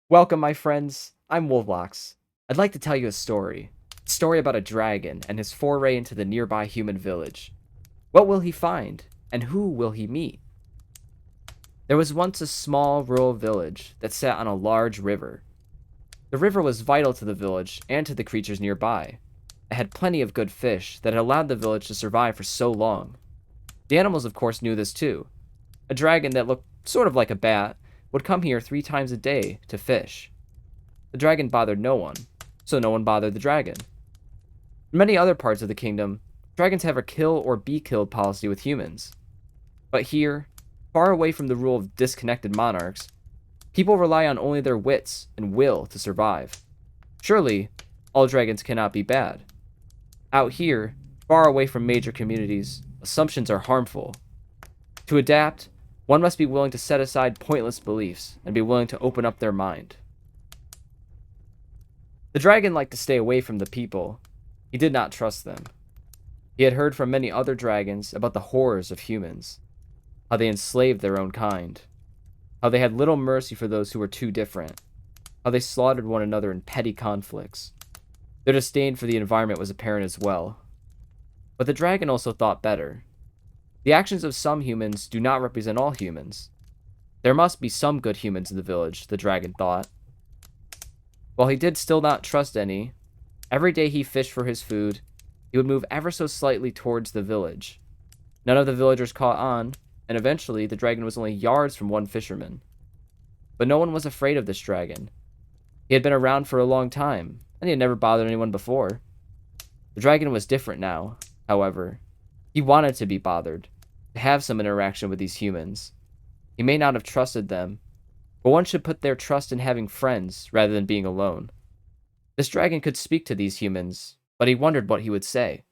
Welcome, my friends. I'm Wolvlox. I'd like to tell you a story. A story about a dragon and his foray into the nearby human village. What will he find, and who will he meet? There was once a small rural village that sat on a large river. The river was vital to the village and to the creatures nearby. It had plenty of good fish that had allowed the village to survive for so long. The animals, of course, knew this too. A dragon that looked sort of like a bat would come here 3 times a day to fish. The dragon bothered no one, so no one bothered the dragon. In many other parts of the kingdom, dragons have a kill or be killed policy with humans. But here, far away from the rule of disconnected monarchs, people rely on only their wits and will to survive. Surely, all dragons cannot be bad. Out here, far away from major communities, assumptions are harmful. To adapt, one must be willing to set aside pointless beliefs and be willing to open up their mind. The dragon liked to stay away from the people. He did not trust them. He had heard from many other dragons about the horrors of humans, how they enslaved their own kind, how they had little mercy for those who were too different, how they slaughtered one another in petty conflicts. Their disdain for the environment was apparent as well. But the dragon also thought better. The actions of some humans do not represent all humans. There must be some good humans in the village, the dragon thought. While he did still not trust any, every day he fished for his food, he would move ever so slightly towards the village. None of the villagers caught on, and eventually the dragon was only yards from one fisherman. But no one was afraid of this dragon. He had been around for a long time, and he had never bothered anyone before. The dragon was different now, however. He wanted to be bothered, to have some interaction with these humans. He may not have trusted them, but one should put their trust in having friends rather than being alone. This dragon could speak to these humans, but he wondered what he would say.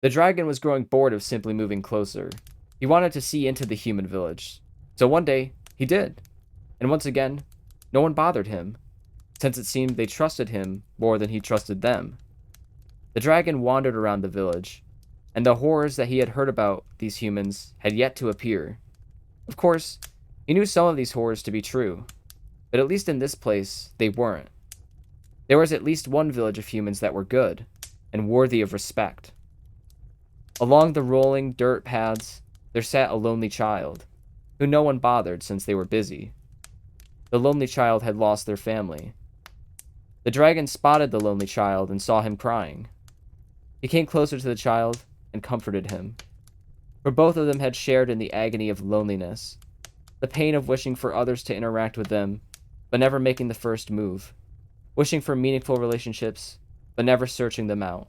The dragon was growing bored of simply moving closer. He wanted to see into the human village. So one day, he did. And once again, no one bothered him, since it seemed they trusted him more than he trusted them. The dragon wandered around the village, and the horrors that he had heard about these humans had yet to appear. Of course, he knew some of these horrors to be true, but at least in this place, they weren't. There was at least one village of humans that were good, and worthy of respect. Along the rolling dirt paths, there sat a lonely child, who no one bothered since they were busy. The lonely child had lost their family. The dragon spotted the lonely child and saw him crying. He came closer to the child and comforted him, for both of them had shared in the agony of loneliness, the pain of wishing for others to interact with them, but never making the first move, wishing for meaningful relationships, but never searching them out.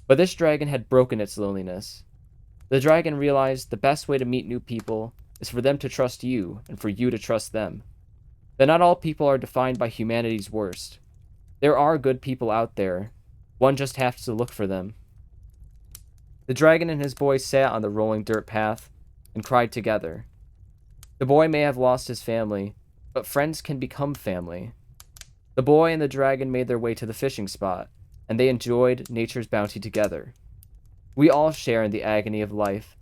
But this dragon had broken its loneliness. The dragon realized the best way to meet new people is for them to trust you and for you to trust them. That not all people are defined by humanity's worst. There are good people out there. One just has to look for them. The dragon and his boy sat on the rolling dirt path and cried together. The boy may have lost his family, but friends can become family. The boy and the dragon made their way to the fishing spot, and they enjoyed nature's bounty together. We all share in the agony of life,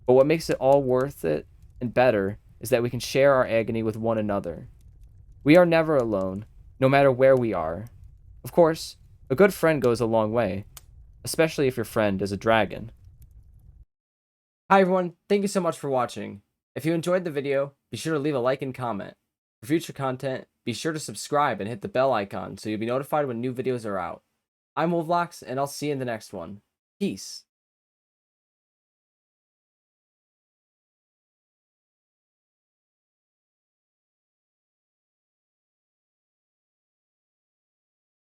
but what makes it all worth it and better is that we can share our agony with one another. We are never alone, no matter where we are. Of course, a good friend goes a long way, especially if your friend is a dragon. Hi everyone, thank you so much for watching. If you enjoyed the video, be sure to leave a like and comment. For future content, be sure to subscribe and hit the bell icon so you'll be notified when new videos are out. I'm Wolvlox, and I'll see you in the next one. Peace.